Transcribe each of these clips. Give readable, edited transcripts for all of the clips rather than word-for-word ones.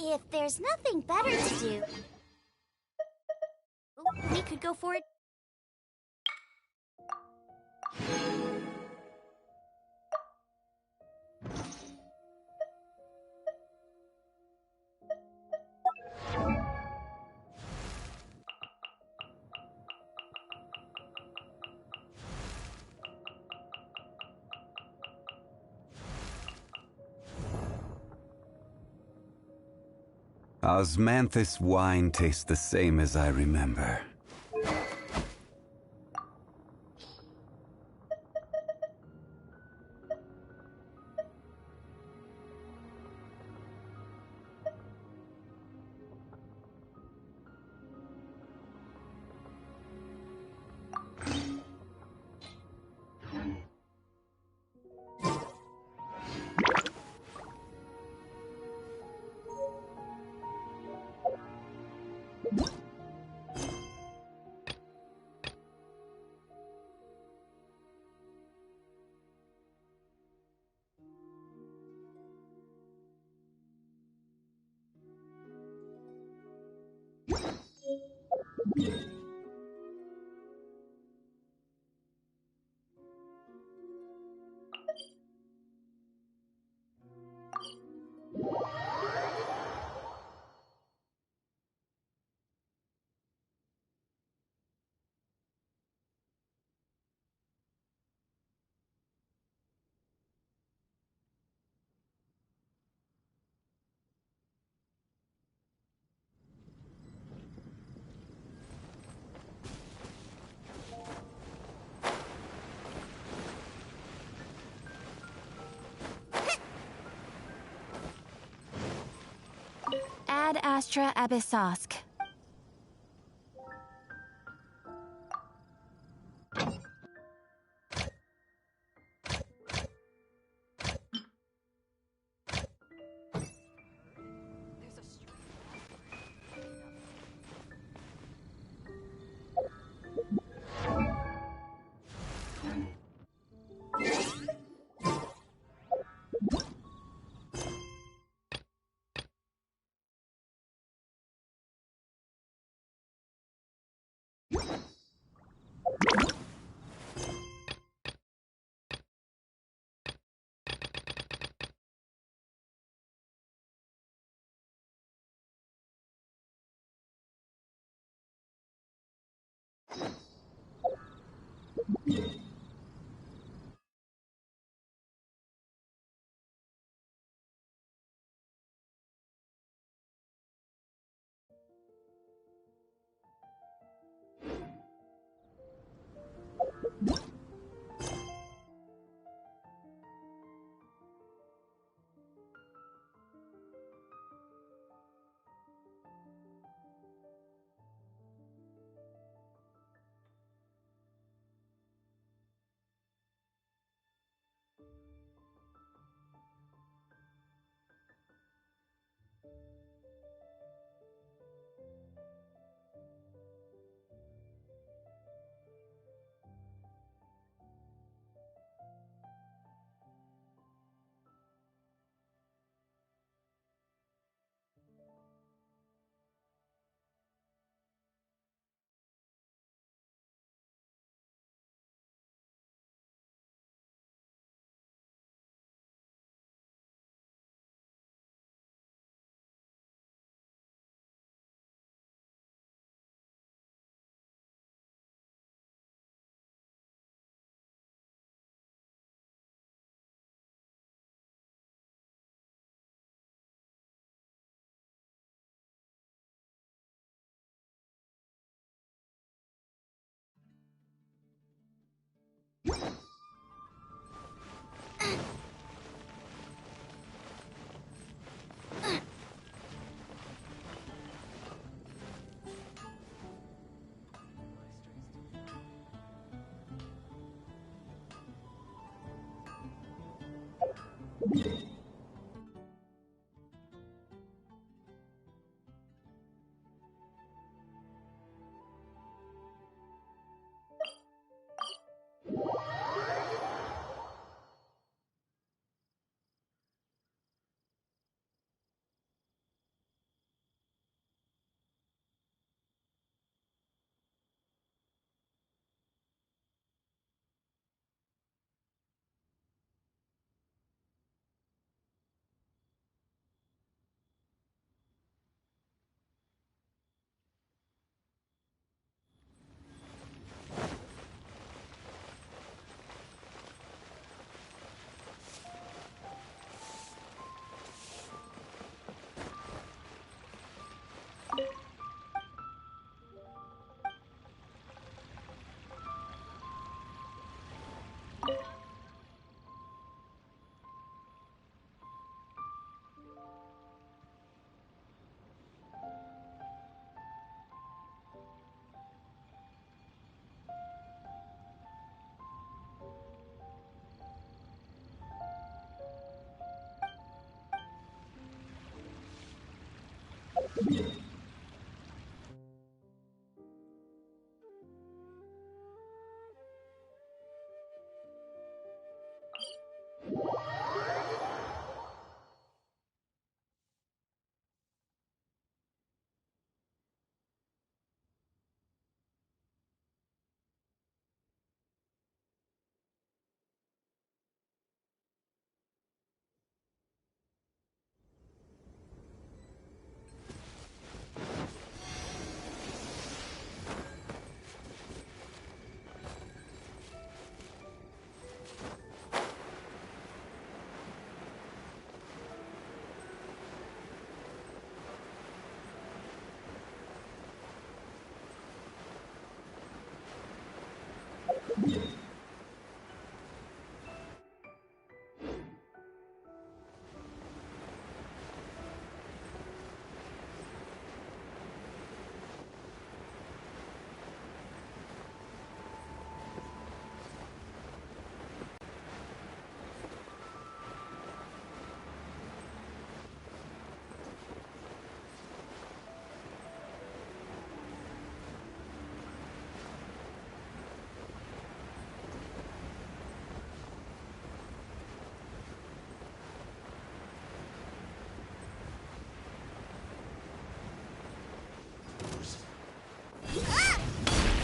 If there's nothing better to do, we could go for it. Osmanthus wine tastes the same as I remember. Ad Astra Abyssosk.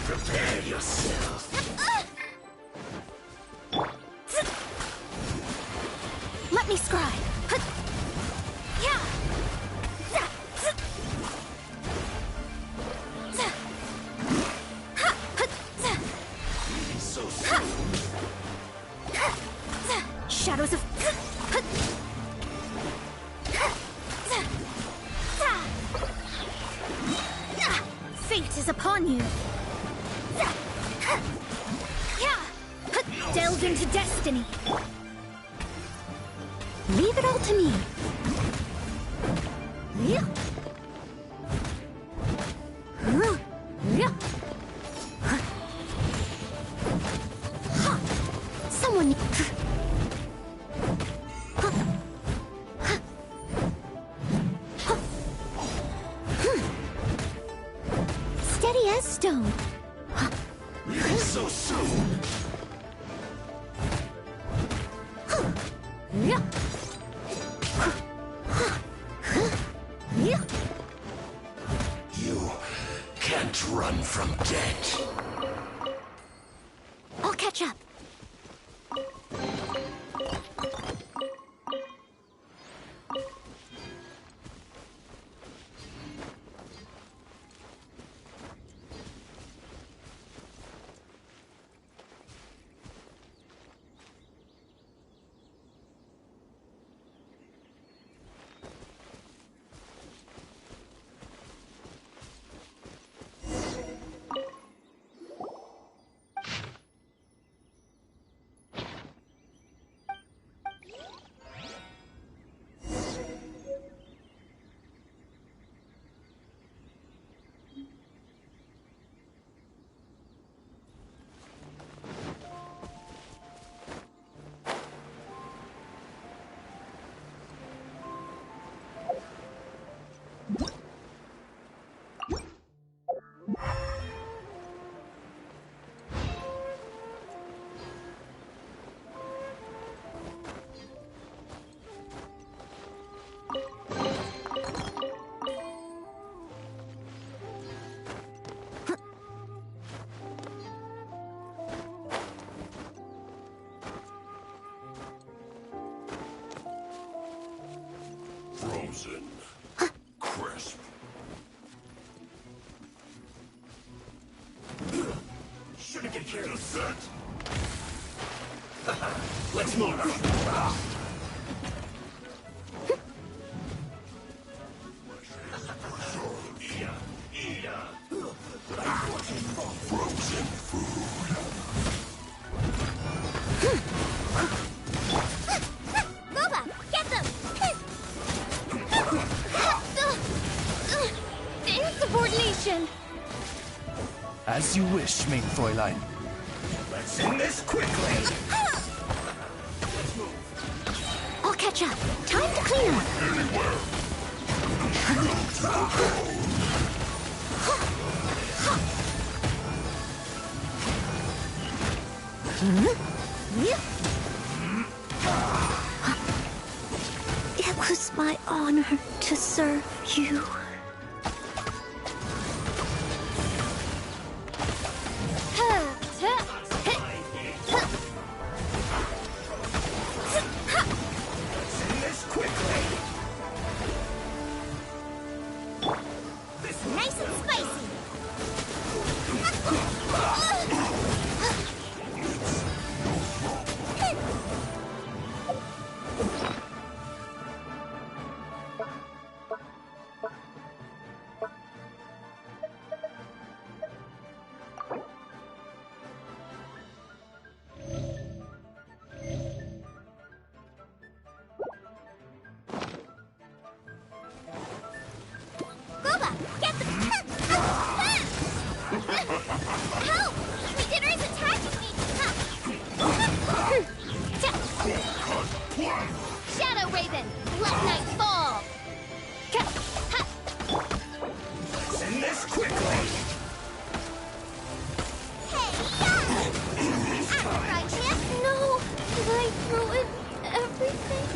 Prepare yourself. Let me scribe. Yeah. So soon. Shadows of... Fate is upon you. Delve into destiny. Leave it all to me. Someone... Steady as stone. So soon. You can't run from death. I'll catch up. Frozen. Crisp. Shouldn't get carried. Let's move. Frozen food. Boba, get them! Insubordination! As you wish, main Fräulein. Let's end this quickly. I'll catch up. Time to clean up. Anywhere. It was my honor to serve you. Let's end this quickly. Nice and spicy. Boba, get the... Help! My dinner is attacking me! Shadow Raven, let night fall! Let's end this quickly. Hey, I can't... No! Did I ruin everything?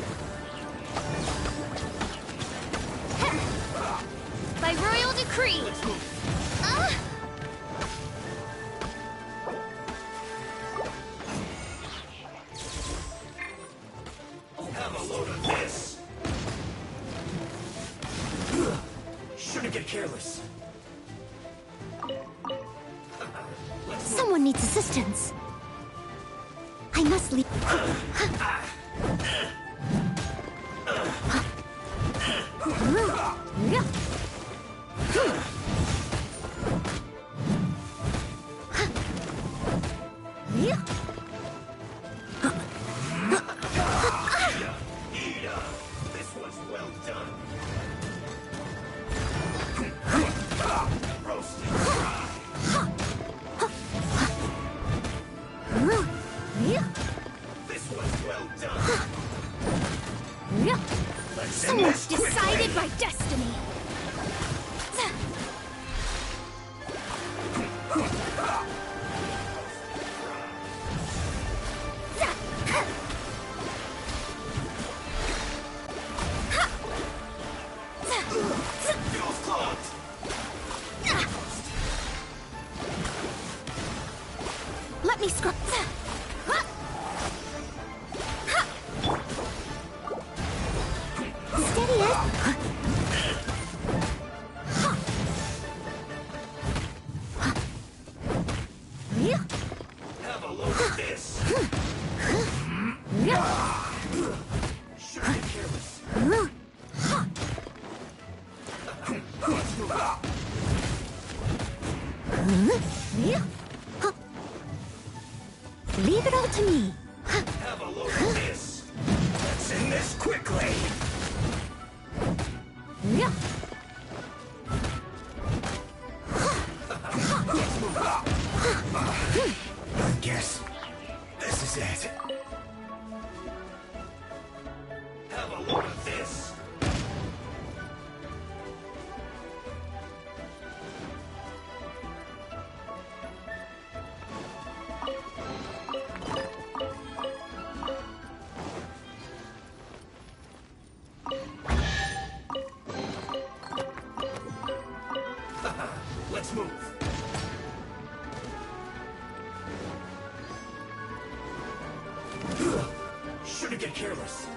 By royal decree! Have a load of this. Shouldn't get careless. Someone needs assistance. I must leave. This was well done. Roasted dry. This was well done. Let's end Someone this quickly. decided by destiny. Fuel's clogged. Let me scrub. Steady it. Have a load of this. Shouldn't get careless. Leave it all to me. Have a load of this. Let's end this quickly. I guess this is it. Have a load of this. Let's move. Shouldn't get careless.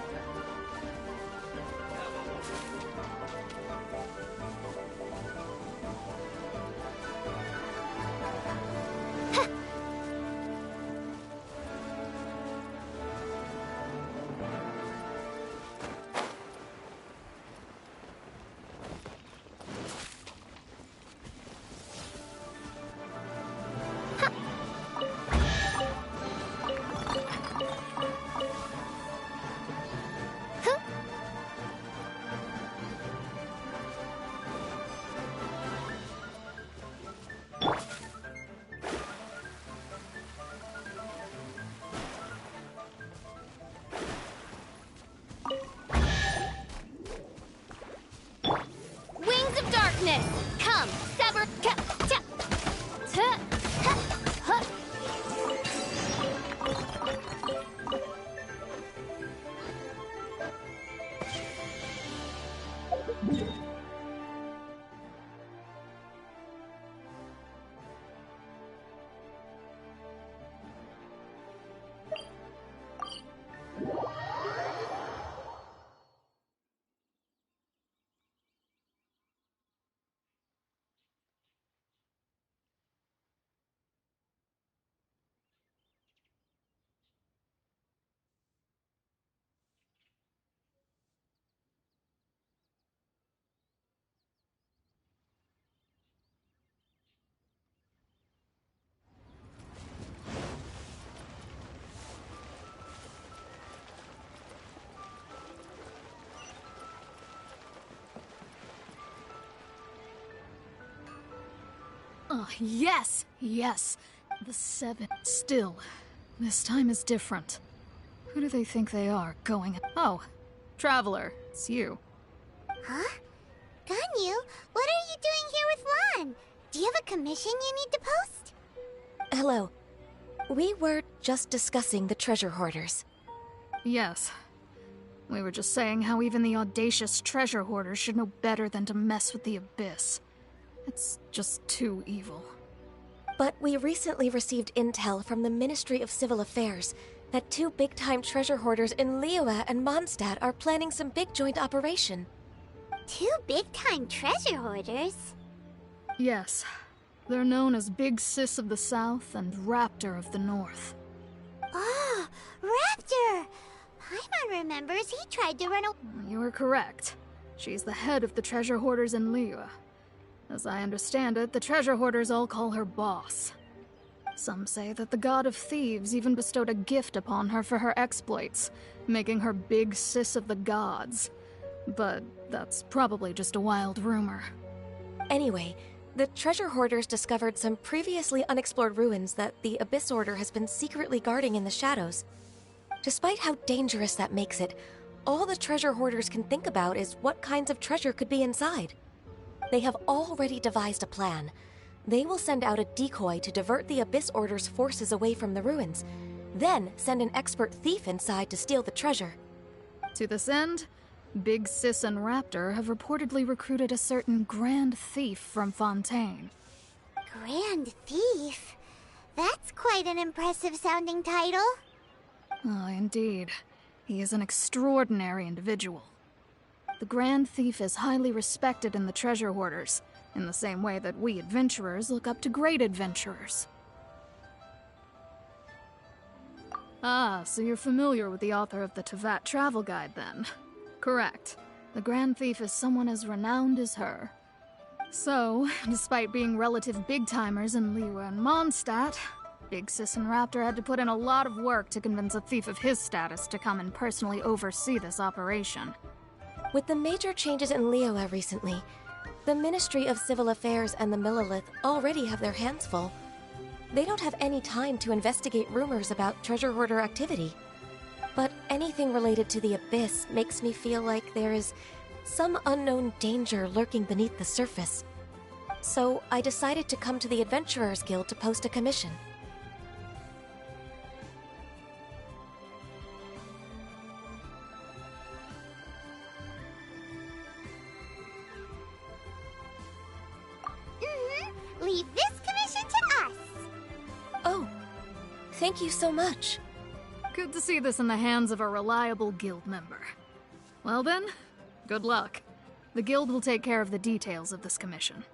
Oh, yes! Yes! The 7. Still, this time is different. Who do they think they are, going... Oh, Traveler, it's you. Huh? Ganyu, what are you doing here with Lan? Do you have a commission you need to post? Hello. We were just discussing the treasure hoarders. Yes. We were just saying how even the audacious treasure hoarders should know better than to mess with the Abyss. It's just too evil. But we recently received intel from the Ministry of Civil Affairs that 2 big-time treasure hoarders in Liyue and Mondstadt are planning some big joint operation. 2 big-time treasure hoarders? Yes. They're known as Big Sis of the South and Raptor of the North. Oh, Raptor! Paimon remembers he tried to run away. You are correct. She's the head of the treasure hoarders in Liyue. As I understand it, the treasure hoarders all call her boss. Some say that the god of thieves even bestowed a gift upon her for her exploits, making her Big Sis of the gods. But that's probably just a wild rumor. Anyway, the treasure hoarders discovered some previously unexplored ruins that the Abyss Order has been secretly guarding in the shadows. Despite how dangerous that makes it, all the treasure hoarders can think about is what kinds of treasure could be inside. They have already devised a plan. They will send out a decoy to divert the Abyss Order's forces away from the ruins, then send an expert thief inside to steal the treasure. To this end, Big Sis and Raptor have reportedly recruited a certain Grand Thief from Fontaine. Grand Thief? That's quite an impressive sounding title. Oh, indeed. He is an extraordinary individual. The Grand Thief is highly respected in the treasure hoarders, in the same way that we adventurers look up to great adventurers. Ah, so you're familiar with the author of the Tevat Travel Guide, then? Correct. The Grand Thief is someone as renowned as her. So, despite being relative big-timers in Liyue and Mondstadt, Big Sis and Raptor had to put in a lot of work to convince a thief of his status to come and personally oversee this operation. With the major changes in Liyue recently, the Ministry of Civil Affairs and the Millelith already have their hands full. They don't have any time to investigate rumors about treasure hoarder activity. But anything related to the Abyss makes me feel like there is some unknown danger lurking beneath the surface. So I decided to come to the Adventurers Guild to post a commission. Leave this commission to us. Oh, thank you so much. Good to see this in the hands of a reliable guild member. Well then, good luck. The guild will take care of the details of this commission.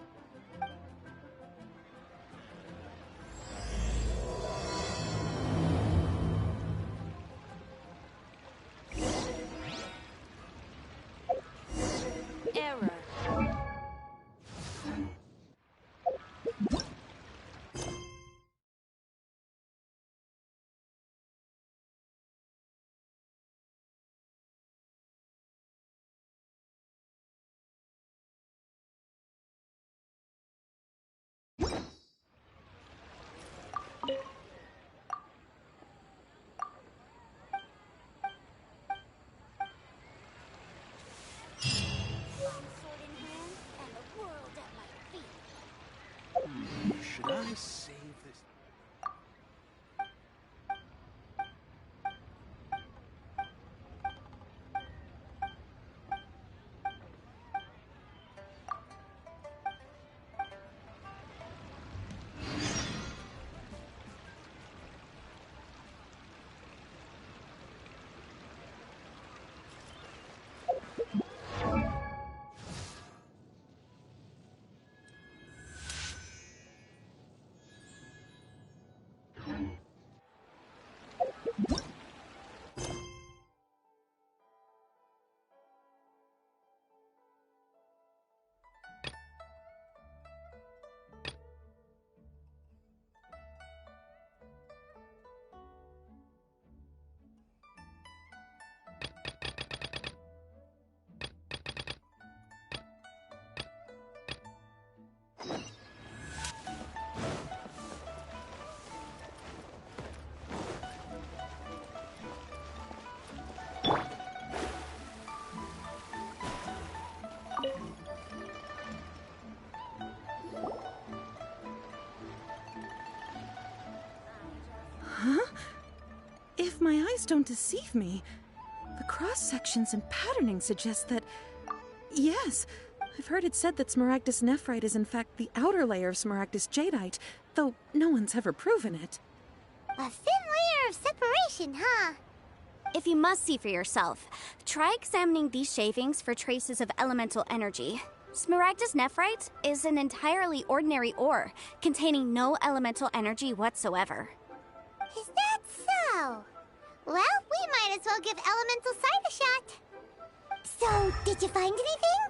If my eyes don't deceive me, the cross-sections and patterning suggest that... Yes, I've heard it said that Smaragdus nephrite is in fact the outer layer of Smaragdus jadeite, though no one's ever proven it. A thin layer of separation, huh? If you must see for yourself, try examining these shavings for traces of elemental energy. Smaragdus nephrite is an entirely ordinary ore, containing no elemental energy whatsoever. Is that so? Well, we might as well give elemental sight a shot. So, did you find anything?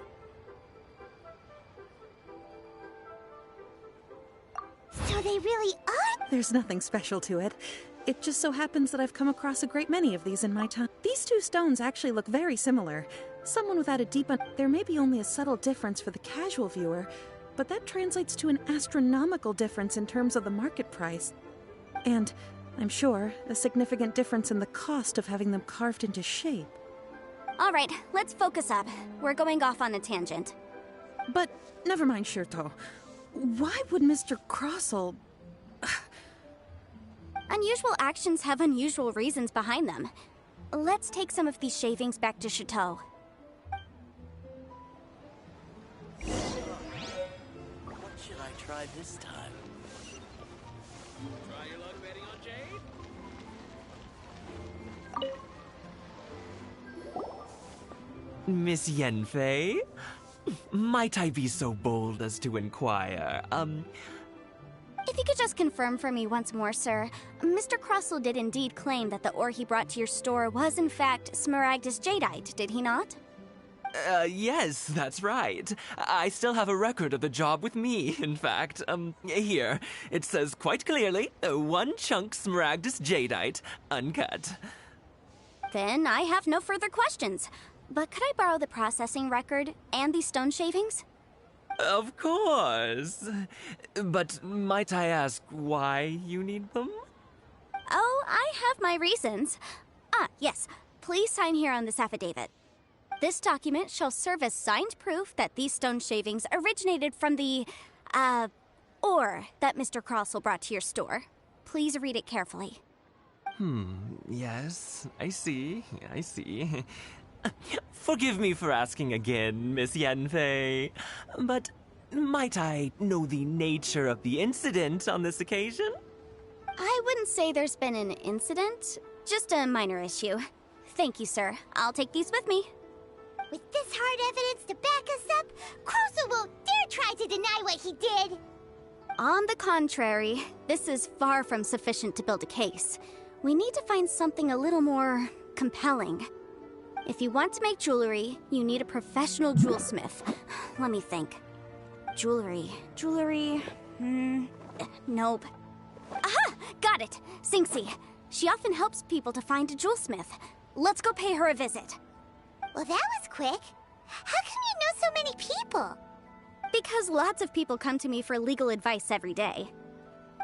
So they really are? There's nothing special to it. It just so happens that I've come across a great many of these in my time. These two stones actually look very similar. Someone without a deep... There may be only a subtle difference for the casual viewer, but that translates to an astronomical difference in terms of the market price. And, I'm sure, a significant difference in the cost of having them carved into shape. Alright, let's focus up. We're going off on a tangent. But, never mind, Shirto. Why would Mr. Crossell... Unusual actions have unusual reasons behind them. Let's take some of these shavings back to Chateau. What should I try this time? Try your luck betting on Jade? Miss Yenfei? Might I be so bold as to inquire, If you could just confirm for me once more, sir. Mr. Crossell did indeed claim that the ore he brought to your store was in fact Smaragdus jadeite, did he not? Yes, that's right. I still have a record of the job with me, in fact. Here. It says quite clearly, 1 chunk Smaragdus jadeite, uncut. Then I have no further questions. But could I borrow the processing record and these stone shavings? Of course. But might I ask why you need them? Oh, I have my reasons. Ah, yes. Please sign here on this affidavit. This document shall serve as signed proof that these stone shavings originated from the, ore that Mr. Crossell brought to your store. Please read it carefully. Yes, I see. Forgive me for asking again, Miss Yenfei, but might I know the nature of the incident on this occasion? I wouldn't say there's been an incident, just a minor issue. Thank you, sir. I'll take these with me. With this hard evidence to back us up, Crossell won't dare try to deny what he did. On the contrary, this is far from sufficient to build a case. We need to find something a little more compelling. If you want to make jewelry, you need a professional jewelsmith. Let me think. Jewelry. Nope. Aha! Got it! Singxi. She often helps people to find a jewelsmith. Let's go pay her a visit. Well, that was quick. How come you know so many people? Because lots of people come to me for legal advice every day.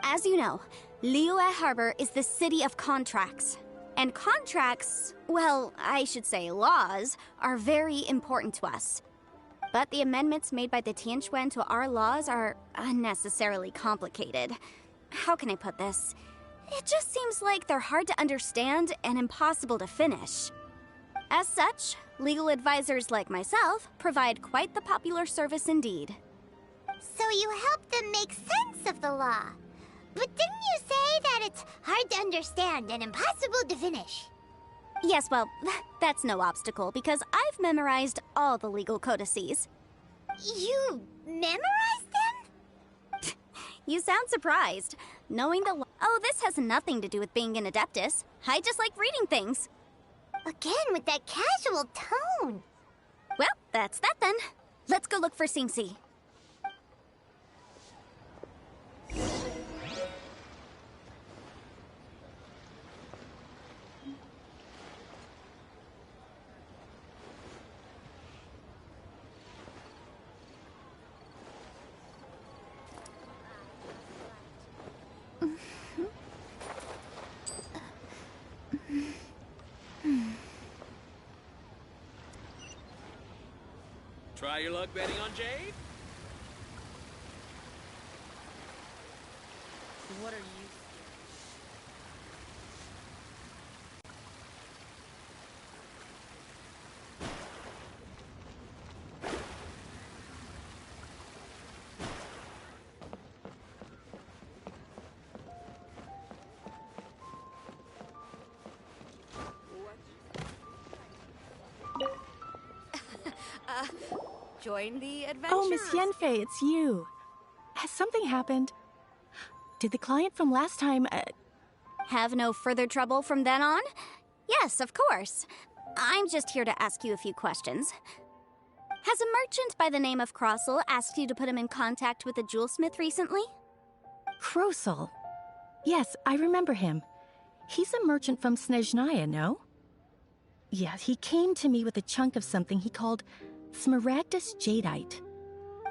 As you know, Liyue Harbor is the city of contracts. And contracts, well, I should say laws, are very important to us. But the amendments made by the Tianquan to our laws are unnecessarily complicated. How can I put this? It just seems like they're hard to understand and impossible to finish. As such, legal advisors like myself provide quite the popular service indeed. So you help them make sense of the law. But didn't you say that it's hard to understand and impossible to finish? Yes, well, that's no obstacle because I've memorized all the legal codices. You memorized them? You sound surprised. Knowing the law. Oh, this has nothing to do with being an adeptus. I just like reading things. Again with that casual tone. Well, that's that then. Let's go look for Singxi. Try your luck betting on Jade? What are you... join the adventure. Oh, Miss Yenfei, it's you. Has something happened? Did the client from last time, Have no further trouble from then on? Yes, of course. I'm just here to ask you a few questions. Has a merchant by the name of Crossel asked you to put him in contact with a jewelsmith recently? Krosel? Yes, I remember him. He's a merchant from Snezhnaya, no? Yeah, he came to me with a chunk of something he called Smaragdus Jadeite.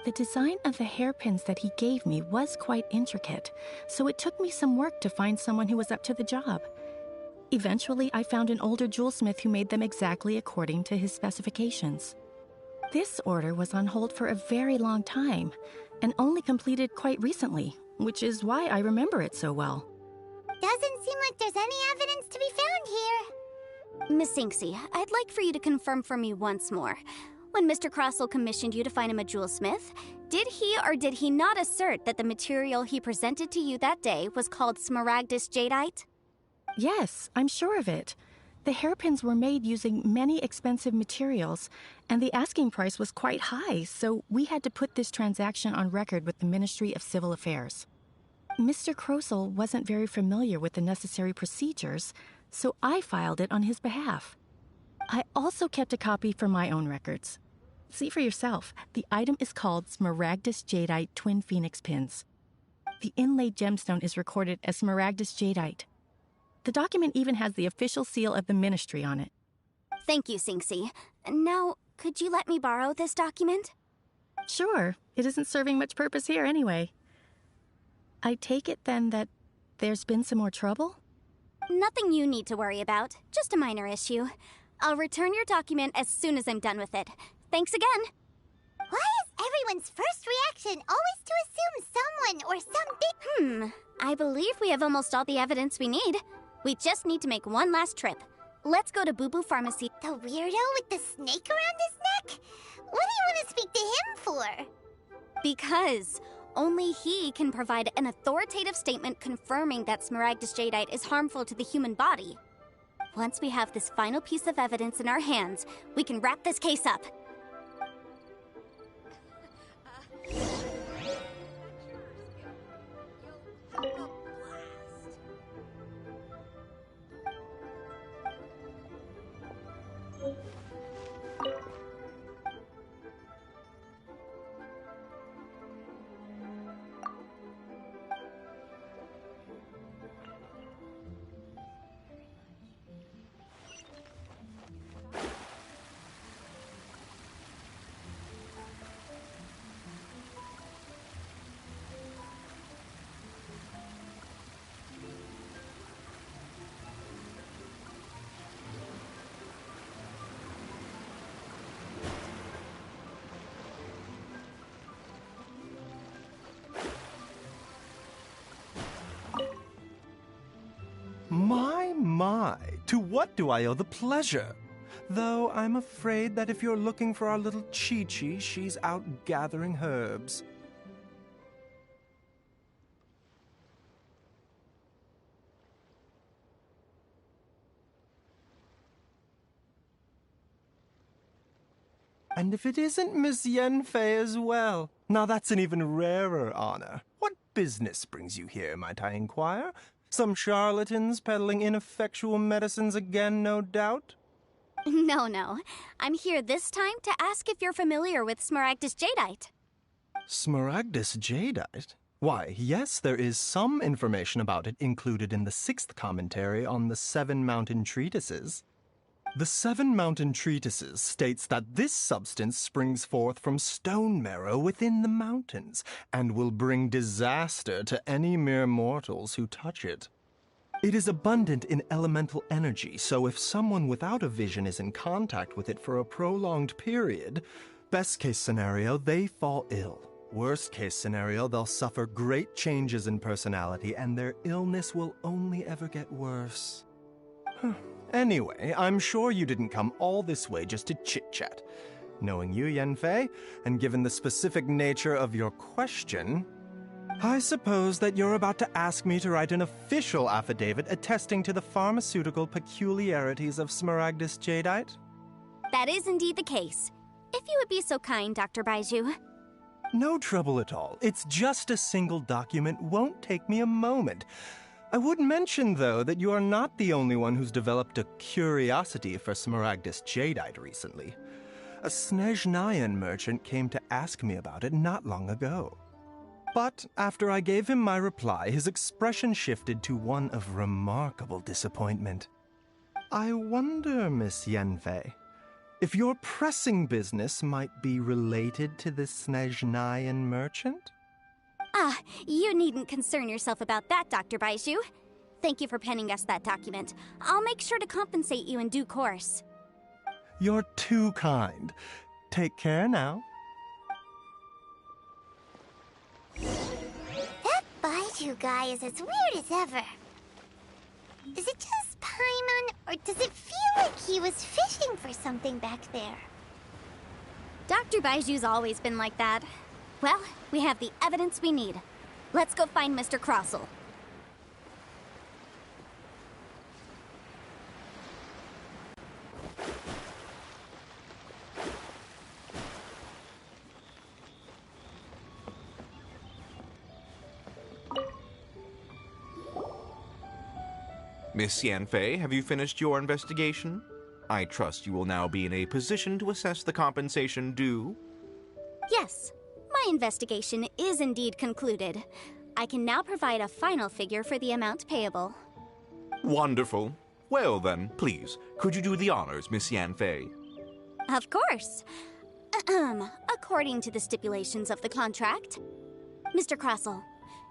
The design of the hairpins that he gave me was quite intricate, so it took me some work to find someone who was up to the job. Eventually, I found an older jewelsmith who made them exactly according to his specifications. This order was on hold for a very long time, and only completed quite recently, which is why I remember it so well. Doesn't seem like there's any evidence to be found here. Miss Sinksy, I'd like for you to confirm for me once more. When Mr. Crossel commissioned you to find him a jewelsmith, did he or did he not assert that the material he presented to you that day was called Smaragdus Jadeite? Yes, I'm sure of it. The hairpins were made using many expensive materials, and the asking price was quite high, so we had to put this transaction on record with the Ministry of Civil Affairs. Mr. Krosel wasn't very familiar with the necessary procedures, so I filed it on his behalf. I also kept a copy for my own records. See for yourself, the item is called Smaragdus Jadeite Twin Phoenix Pins. The inlaid gemstone is recorded as Smaragdus Jadeite. The document even has the official seal of the ministry on it. Thank you, Sinksy. Now, could you let me borrow this document? Sure, it isn't serving much purpose here anyway. I take it then that there's been some more trouble? Nothing you need to worry about, just a minor issue. I'll return your document as soon as I'm done with it. Thanks again. Why is everyone's first reaction always to assume someone or something? I believe we have almost all the evidence we need. We just need to make one last trip. Let's go to Boo Boo Pharmacy. The weirdo with the snake around his neck? What do you want to speak to him for? Because only he can provide an authoritative statement confirming that Smaragdus Jadeite is harmful to the human body. Once we have this final piece of evidence in our hands, we can wrap this case up. My, to what do I owe the pleasure? Though I'm afraid that if you're looking for our little Chi-Chi, she's out gathering herbs. And if it isn't Miss Yenfei as well, now that's an even rarer honor. What business brings you here, might I inquire? Some charlatans peddling ineffectual medicines again, no doubt? No. I'm here this time to ask if you're familiar with Smaragdus Jadeite. Smaragdus Jadeite? Why, yes, there is some information about it included in the 6th commentary on the 7 Mountain Treatises. The 7 Mountain Treatises states that this substance springs forth from stone marrow within the mountains, and will bring disaster to any mere mortals who touch it. It is abundant in elemental energy, so if someone without a vision is in contact with it for a prolonged period, best case scenario, they fall ill. Worst case scenario, they'll suffer great changes in personality, and their illness will only ever get worse. Anyway, I'm sure you didn't come all this way just to chit-chat. Knowing you, Yenfei, and given the specific nature of your question, I suppose that you're about to ask me to write an official affidavit attesting to the pharmaceutical peculiarities of Smaragdus Jadeite? That is indeed the case. If you would be so kind, Dr. Baiju. No trouble at all. It's just a single document. Won't take me a moment. I would mention, though, that you are not the only one who's developed a curiosity for Smaragdus jadeite recently. A Snezhnayan merchant came to ask me about it not long ago. But after I gave him my reply, his expression shifted to one of remarkable disappointment. I wonder, Miss Yanfei, if your pressing business might be related to this Snezhnayan merchant? Ah, you needn't concern yourself about that, Dr. Baiju. Thank you for penning us that document. I'll make sure to compensate you in due course. You're too kind. Take care now. That Baiju guy is as weird as ever. Is it just Paimon, or does it feel like he was fishing for something back there? Dr. Baiju's always been like that. Well, we have the evidence we need. Let's go find Mr. Crossell. Miss Yanfei, have you finished your investigation? I trust you will now be in a position to assess the compensation due. Yes, my investigation is indeed concluded. I can now provide a final figure for the amount payable. Wonderful. Well then, please, could you do the honors, Miss Yanfei? Of course. According to the stipulations of the contract, Mr. Crossell,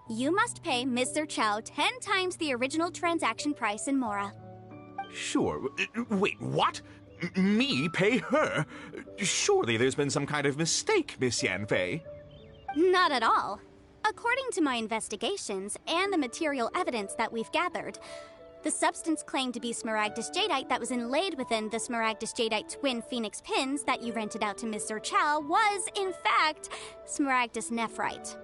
you must pay Mr. Chow 10 times the original transaction price in Mora. Sure. Wait, what? Me pay her? Surely there's been some kind of mistake, Miss Yanfei. Not at all. According to my investigations and the material evidence that we've gathered, the substance claimed to be Smaragdus jadeite that was inlaid within the Smaragdus jadeite twin phoenix pins that you rented out to Mr. Chow was, in fact, Smaragdus nephrite.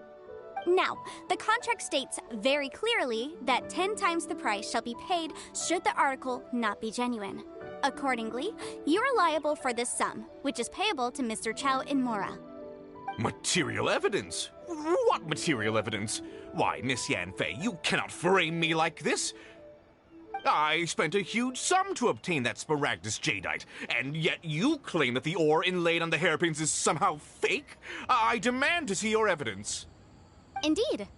Now, the contract states very clearly that 10 times the price shall be paid should the article not be genuine. Accordingly, you are liable for this sum, which is payable to Mr. Chow in Mora. Material evidence? What material evidence? Why, Miss Yanfei, you cannot frame me like this. I spent a huge sum to obtain that Smaragdus jadeite, and yet you claim that the ore inlaid on the hairpins is somehow fake? I demand to see your evidence. Indeed.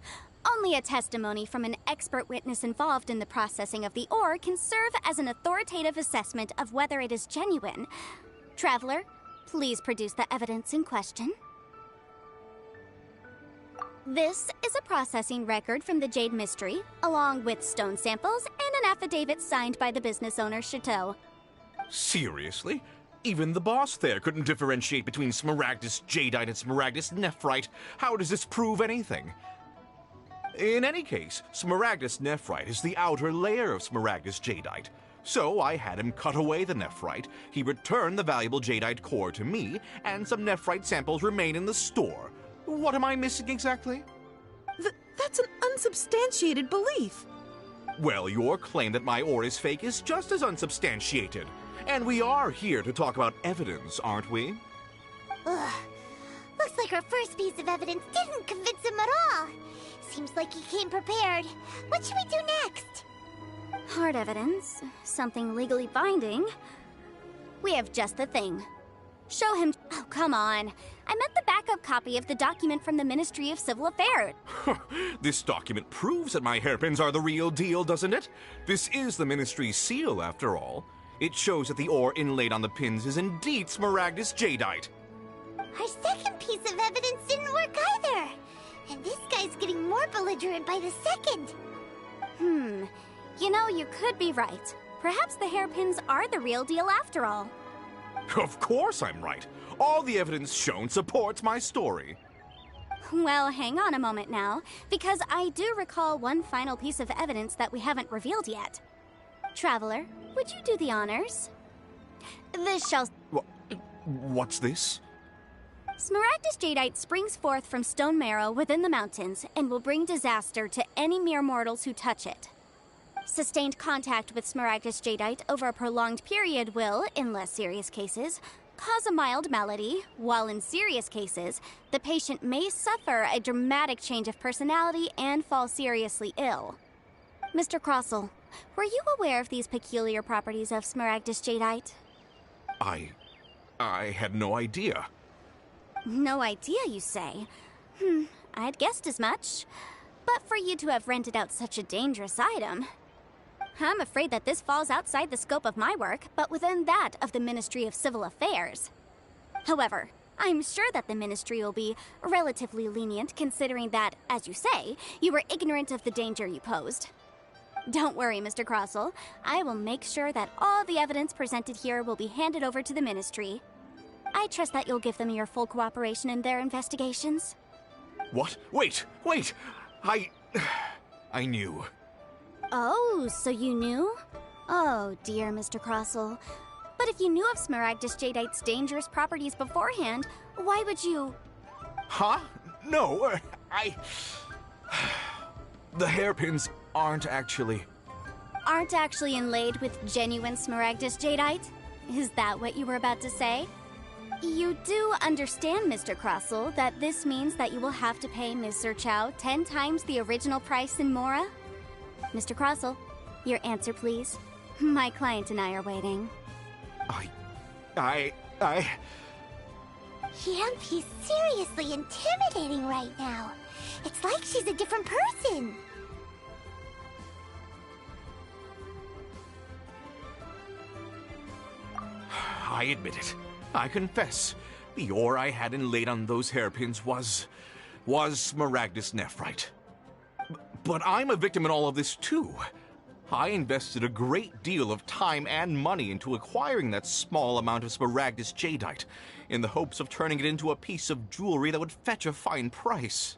Only a testimony from an expert witness involved in the processing of the ore can serve as an authoritative assessment of whether it is genuine. Traveler, please produce the evidence in question. This is a processing record from the Jade Mystery, along with stone samples and an affidavit signed by the business owner, Chateau. Seriously? Even the boss there couldn't differentiate between Smaragdus jadeite and Smaragdus nephrite. How does this prove anything? In any case, Smaragdus nephrite is the outer layer of Smaragdus jadeite. So I had him cut away the nephrite, he returned the valuable jadeite core to me, and some nephrite samples remain in the store. What am I missing exactly? That's an unsubstantiated belief. Well, your claim that my ore is fake is just as unsubstantiated. And we are here to talk about evidence, aren't we? Ugh. Looks like our first piece of evidence didn't convince him at all. Seems like he came prepared. What should we do next? Hard evidence, something legally binding. We have just the thing. Show him. Oh, come on. I meant the backup copy of the document from the Ministry of Civil Affairs. This document proves that my hairpins are the real deal, doesn't it? This is the Ministry's seal, after all. It shows that the ore inlaid on the pins is indeed Smaragdus jadeite. Our second piece of evidence didn't work either. And this guy's getting more belligerent by the second. You know, you could be right. Perhaps the hairpins are the real deal after all. Of course I'm right. All the evidence shown supports my story. Well, hang on a moment now, because I do recall one final piece of evidence that we haven't revealed yet. Traveler, would you do the honors? This shall... What's this? Smaragdus jadeite springs forth from stone marrow within the mountains and will bring disaster to any mere mortals who touch it. Sustained contact with Smaragdus jadeite over a prolonged period will, in less serious cases, cause a mild malady, while in serious cases, the patient may suffer a dramatic change of personality and fall seriously ill. Mr. Crossell, were you aware of these peculiar properties of Smaragdus jadeite? I had no idea. No idea, you say? I'd guessed as much. But for you to have rented out such a dangerous item... I'm afraid that this falls outside the scope of my work, but within that of the Ministry of Civil Affairs. However, I'm sure that the Ministry will be relatively lenient considering that, as you say, you were ignorant of the danger you posed. Don't worry, Mr. Crossell. I will make sure that all the evidence presented here will be handed over to the Ministry. I trust that you'll give them your full cooperation in their investigations. What? Wait! I knew. Oh, so you knew? Oh, dear, Mr. Crossell. But if you knew of Smaragdus jadeite's dangerous properties beforehand, why would you... Huh? No, The hairpins aren't actually inlaid with genuine Smaragdus jadeite? Is that what you were about to say? You do understand, Mr. Crossell, that this means that you will have to pay Ms. Zerchow 10 times the original price in Mora? Mr. Crossell, your answer, please. My client and I are waiting. Yanfei's seriously intimidating right now. It's like she's a different person. I admit it. I confess. The ore I had inlaid on those hairpins was Smaragdus nephrite. But I'm a victim in all of this too. I invested a great deal of time and money into acquiring that small amount of Smaragdus jadeite, in the hopes of turning it into a piece of jewelry that would fetch a fine price.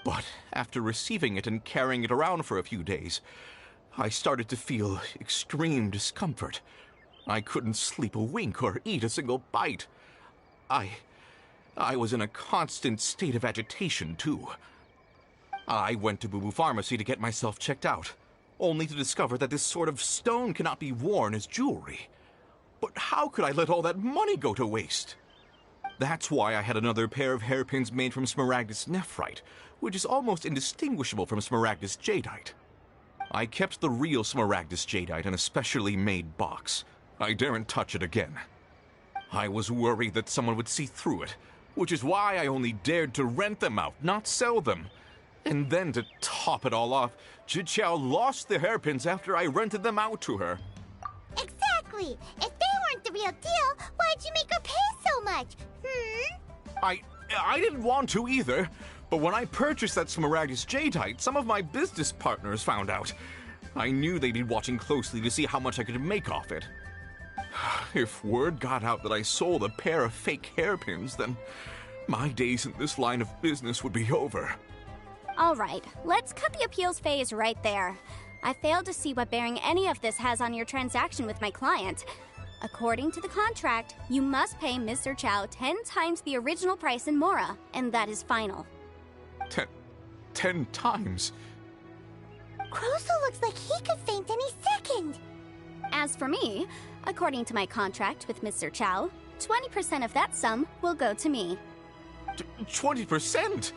But after receiving it and carrying it around for a few days, I started to feel extreme discomfort. I couldn't sleep a wink or eat a single bite. I was in a constant state of agitation too. I went to Boo Boo Pharmacy to get myself checked out, only to discover that this sort of stone cannot be worn as jewelry. But how could I let all that money go to waste? That's why I had another pair of hairpins made from Smaragdus nephrite, which is almost indistinguishable from Smaragdus jadeite. I kept the real Smaragdus jadeite in a specially made box. I daren't touch it again. I was worried that someone would see through it, which is why I only dared to rent them out, not sell them. And then to top it all off, Zhiqiao lost the hairpins after I rented them out to her. Exactly! If they weren't the real deal, why'd you make her pay so much? I didn't want to either, but when I purchased that Smaragdus jadeite, some of my business partners found out. I knew they'd be watching closely to see how much I could make off it. If word got out that I sold a pair of fake hairpins, then my days in this line of business would be over. All right, let's cut the appeals phase right there. I failed to see what bearing any of this has on your transaction with my client. According to the contract, you must pay Ms. Zerchow 10 times the original price in Mora, and that is final. 10 times? Crossell looks like he could faint any second. As for me, according to my contract with Ms. Zerchow, 20% of that sum will go to me. 20%?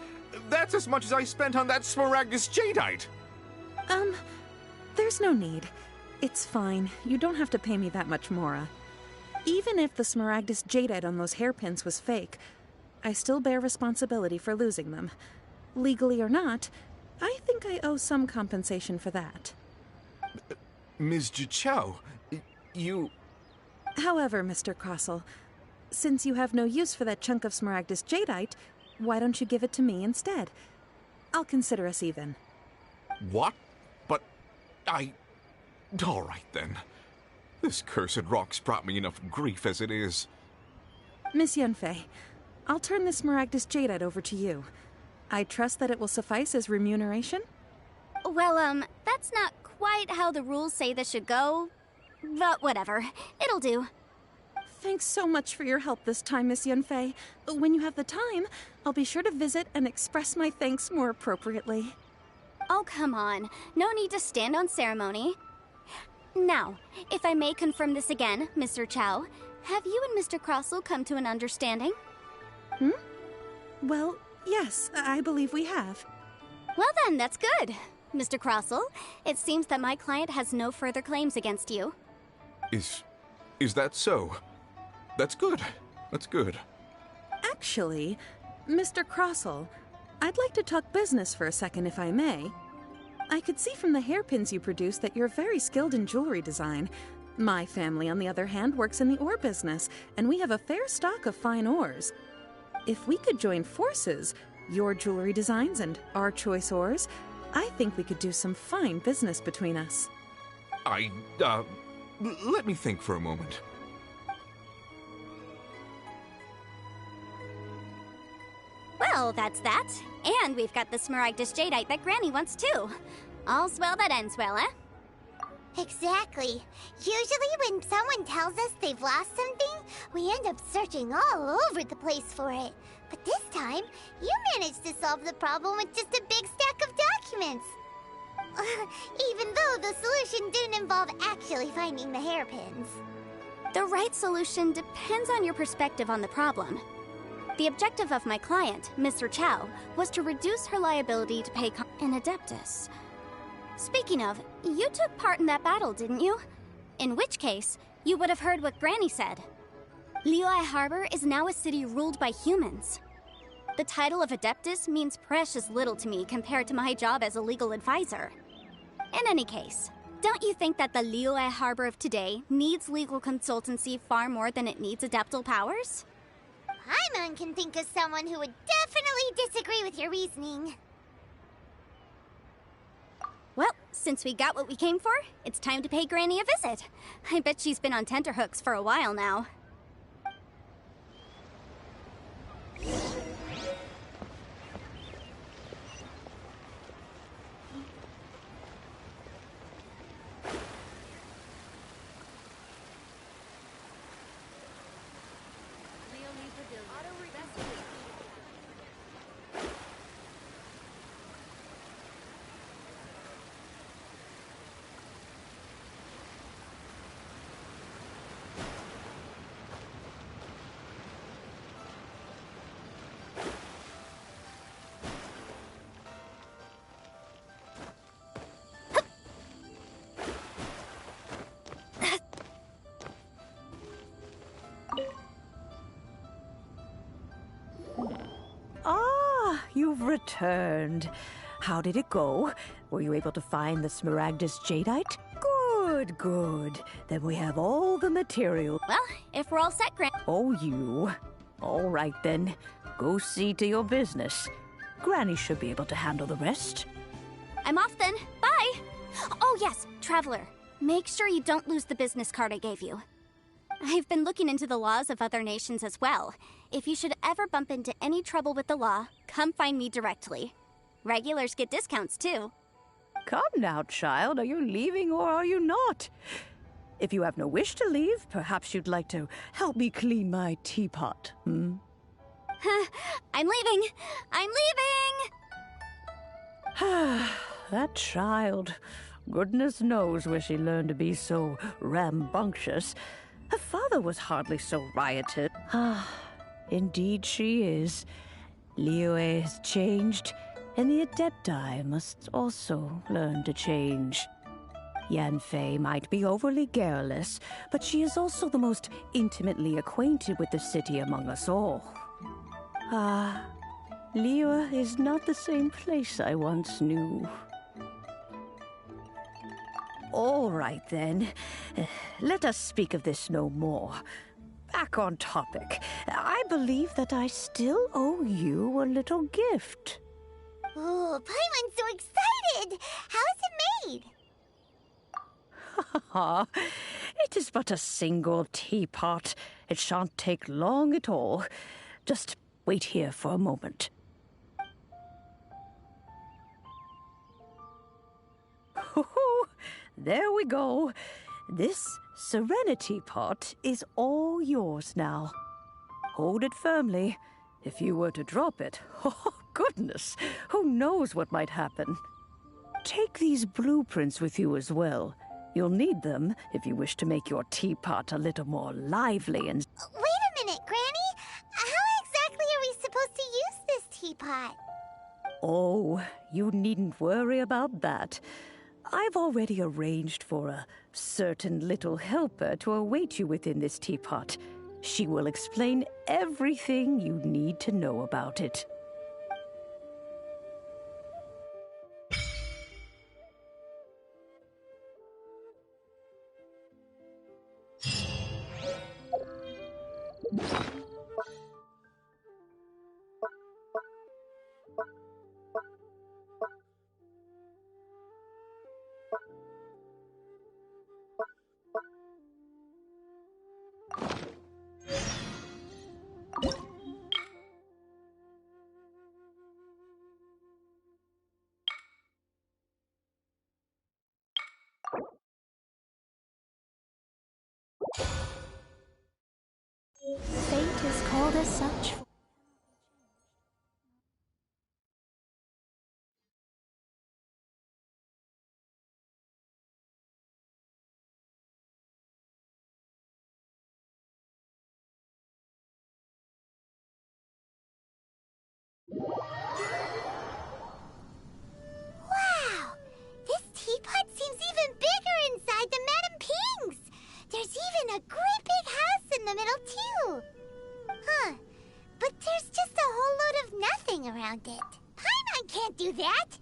That's as much as I spent on that Smaragdus jadeite. There's no need. It's fine. You don't have to pay me that much, Mora. Even if the Smaragdus jadeite on those hairpins was fake, I still bear responsibility for losing them. Legally or not, I think I owe some compensation for that. Ms. Zhiqiao, you... However, Mr. Crossell, since you have no use for that chunk of Smaragdus jadeite, why don't you give it to me instead? I'll consider us even. What? But all right, then. This cursed rock's brought me enough grief as it is. Miss Yanfei, I'll turn the Smaragdus jadeite over to you. I trust that it will suffice as remuneration? Well, that's not quite how the rules say this should go. But whatever. It'll do. Thanks so much for your help this time, Miss Yanfei. When you have the time, I'll be sure to visit and express my thanks more appropriately. Oh, come on. No need to stand on ceremony. Now, if I may confirm this again, Mr. Chow, have you and Mr. Crossell come to an understanding? Well, yes, I believe we have. Well then, that's good. Mr. Crossell, it seems that my client has no further claims against you. Is that so? That's good. That's good. Actually, Mr. Crossell, I'd like to talk business for a second, if I may. I could see from the hairpins you produce that you're very skilled in jewelry design. My family, on the other hand, works in the ore business, and we have a fair stock of fine ores. If we could join forces, your jewelry designs and our choice ores, I think we could do some fine business between us. Let me think for a moment. Well, that's that. And we've got the Smaragdus Jadeite that Granny wants too. All's well that ends well, eh? Exactly. Usually when someone tells us they've lost something, we end up searching all over the place for it. But this time, you managed to solve the problem with just a big stack of documents. Even though the solution didn't involve actually finding the hairpins. The right solution depends on your perspective on the problem. The objective of my client, Mr. Chow, was to reduce her liability to pay an Adeptus. Speaking of, you took part in that battle, didn't you? In which case, you would have heard what Granny said. Liyue Harbor is now a city ruled by humans. The title of Adeptus means precious little to me compared to my job as a legal advisor. In any case, don't you think that the Liyue Harbor of today needs legal consultancy far more than it needs adeptal powers? Paimon can think of someone who would definitely disagree with your reasoning. Well, since we got what we came for, it's time to pay Granny a visit. I bet she's been on tenterhooks for a while now. You've returned. How did it go? Were you able to find the Smaragdus Jadeite? Good, good. Then we have all the material. Well, if we're all set, Oh, you. All right, then. Go see to your business. Granny should be able to handle the rest. I'm off then. Bye! Oh yes, Traveler. Make sure you don't lose the business card I gave you. I've been looking into the laws of other nations as well. If you should ever bump into any trouble with the law, come find me directly. Regulars get discounts too. Come now, child. Are you leaving or are you not? If you have no wish to leave, perhaps you'd like to help me clean my teapot, I'm leaving! I'm leaving! That child. Goodness knows where she learned to be so rambunctious. Her father was hardly so riotous. Indeed she is. Liyue has changed, and the Adepti must also learn to change. Yanfei might be overly garrulous, but she is also the most intimately acquainted with the city among us all. Liyue is not the same place I once knew. All right, then. Let us speak of this no more. Back on topic. I believe that I still owe you a little gift. Oh, Paimon's so excited! How is it made? It is but a single teapot. It shan't take long at all. Just wait here for a moment. There we go. This Serenity Pot is all yours now. Hold it firmly. If you were to drop it, oh goodness, who knows what might happen. Take these blueprints with you as well. You'll need them if you wish to make your teapot a little more lively and... Wait a minute, Granny! How exactly are we supposed to use this teapot? Oh, you needn't worry about that. I've already arranged for a certain little helper to await you within this teapot. She will explain everything you need to know about it. Fate has called us such. Wow! This teapot seems even bigger inside than Madame Ping's! There's even a great big house in the middle, too! Huh. But there's just a whole load of nothing around it. Paimon can't do that!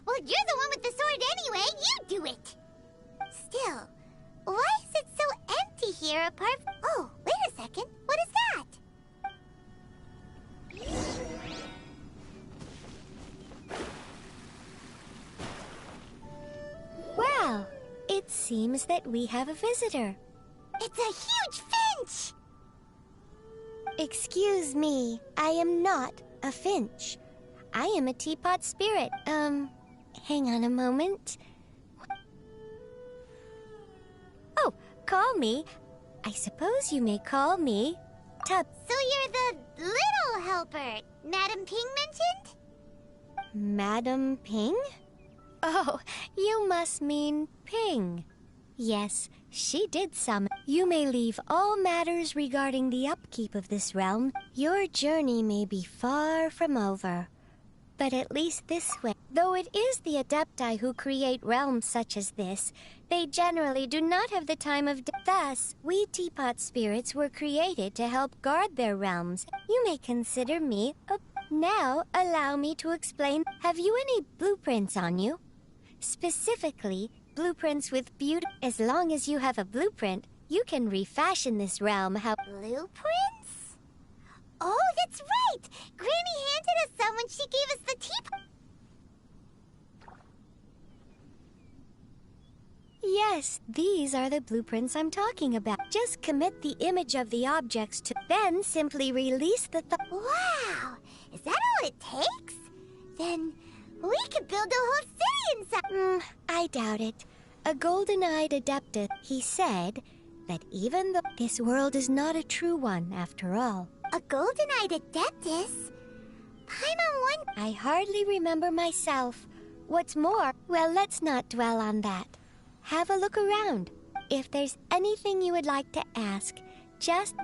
Well, you're the one with the sword anyway, you do it! Still, why is it so empty here apart from... Oh, wait a second, what is that? Well, it seems that we have a visitor. It's a huge finch! Excuse me, I am not a finch. I am a teapot spirit. Hang on a moment. Oh, call me. I suppose you may call me Tub. So you're the little helper Madame Ping mentioned? Madam Ping? Oh, you must mean Ping. Yes, she did summon. You may leave all matters regarding the upkeep of this realm. Your journey may be far from over. But at least this way, though it is the Adepti who create realms such as this, they generally do not have the time of day. Thus, we teapot spirits were created to help guard their realms. You may consider me a... Now, allow me to explain. Have you any blueprints on you? Specifically, blueprints with beauty. As long as you have a blueprint, you can refashion this realm how... Blueprints? Oh, that's right! Granny handed us some when she gave us the teapot. Yes, these are the blueprints I'm talking about. Just commit the image of the objects to... Then simply release the... Wow! Is that all it takes? Then we could build a whole city inside... I doubt it. A golden-eyed adeptus, he said that even though this world is not a true one after all. A golden-eyed adeptus? Paimon won... I hardly remember myself. What's more, well, let's not dwell on that. Have a look around. If there's anything you would like to ask, just...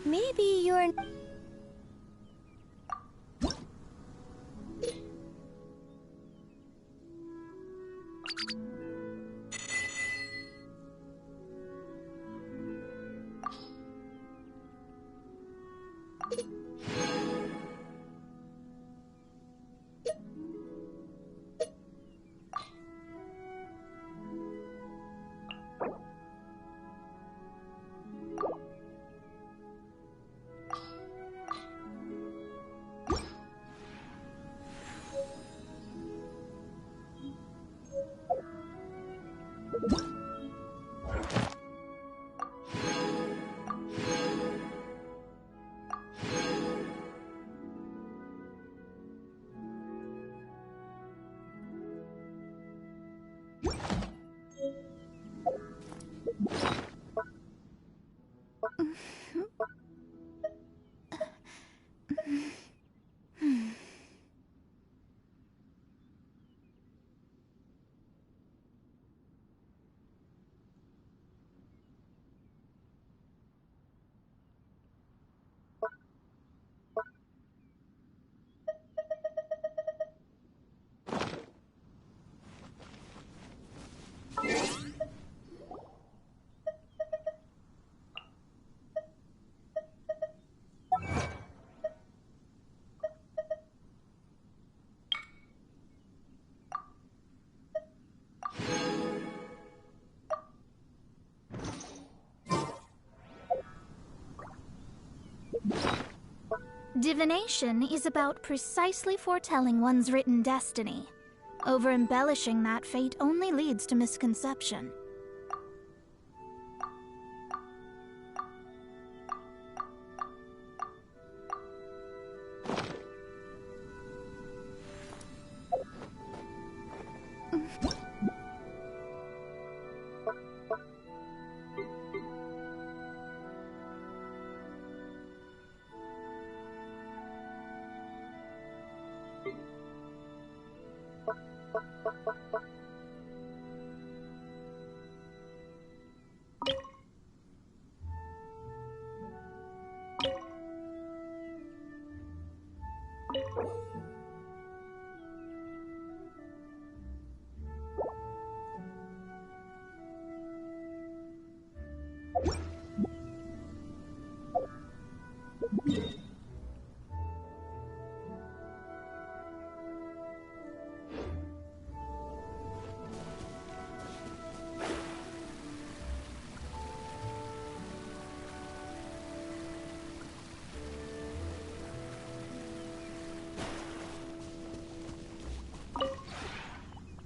Maybe you're... Divination is about precisely foretelling one's written destiny. Over-embellishing that fate only leads to misconception.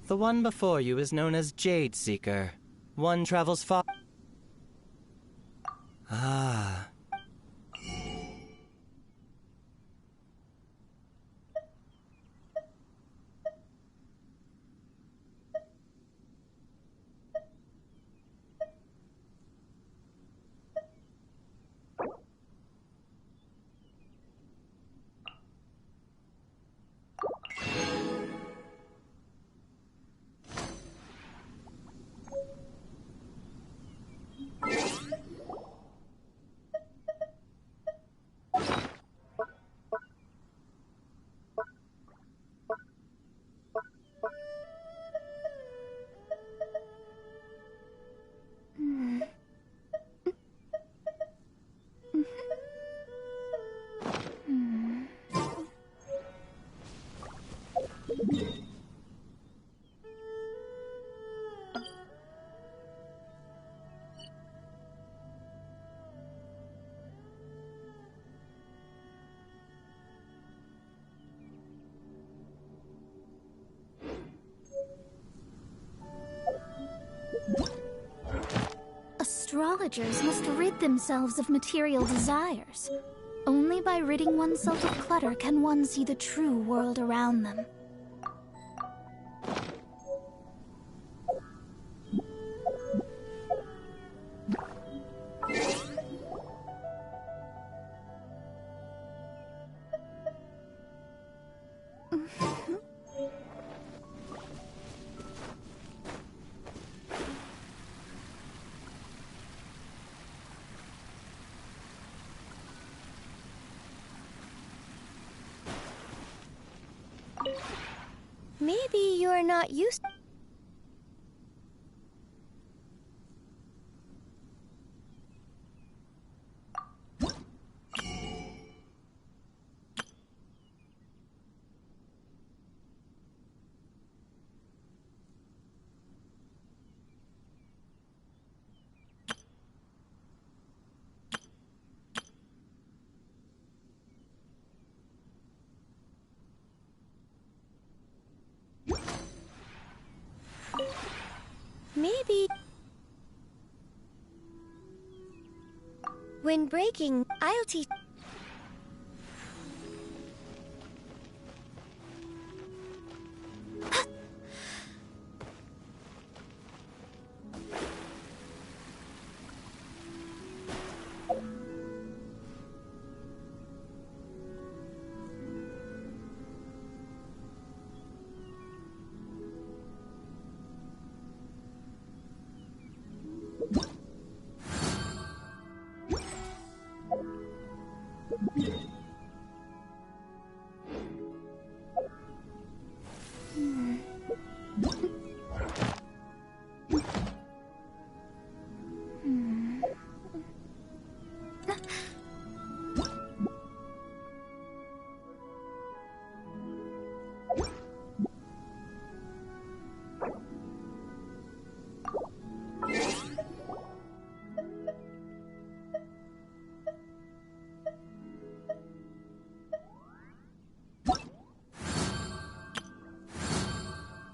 The one before you is known as Jade Seeker. One travels far... Ah. Astrologers must rid themselves of material desires. Only by ridding oneself of clutter can one see the true world around them. Maybe you're not used. Maybe when breaking, I'll teach.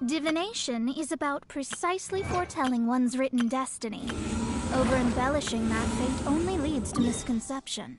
Divination is about precisely foretelling one's written destiny. Over-embellishing that fate only leads to misconception.